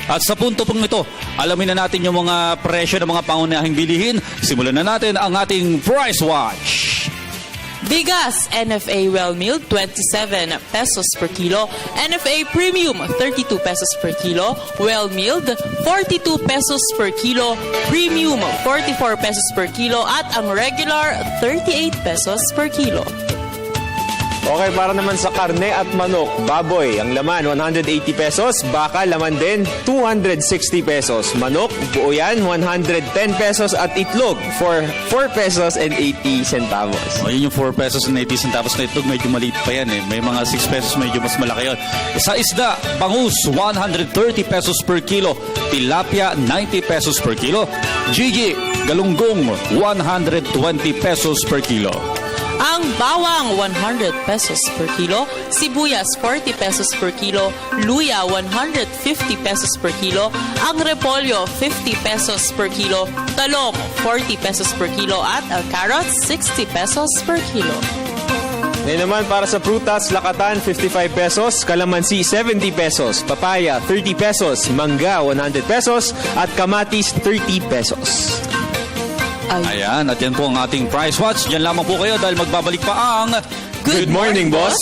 At sa punto pong ito, alamin na natin yung mga presyo ng mga pangunahing bilihin. Simulan na natin ang ating Price Watch. Bigas, NFA well-milled, 27 pesos per kilo. NFA Premium, 32 pesos per kilo. Well-milled, 42 pesos per kilo. Premium, 44 pesos per kilo. At ang regular, 38 pesos per kilo. Okay, para naman sa karne at manok, baboy, ang laman 180 pesos, baka laman din 260 pesos. Manok, buo yan 110 pesos at itlog for 4 pesos and 80 centavos. O, yun yung 4 pesos and 80 centavos na itlog, medyo maliit pa yan eh. May mga 6 pesos, medyo mas malaki yun. Sa isda, bangus, 130 pesos per kilo. Tilapia, 90 pesos per kilo. Gigi, galunggong, 120 pesos per kilo. Ang bawang, 100 pesos per kilo. Sibuyas, 40 pesos per kilo. Luya, 150 pesos per kilo. Ang repolyo, 50 pesos per kilo. Talong, 40 pesos per kilo. At ang carrots, 60 pesos per kilo. Ngayon naman para sa prutas, lakatan 55 pesos, kalamansi 70 pesos, papaya 30 pesos, mangga 100 pesos, at kamatis 30 pesos. Ayan, at yan po ang ating Price Watch. Diyan lamang po kayo dahil magbabalik pa ang Good morning, boss!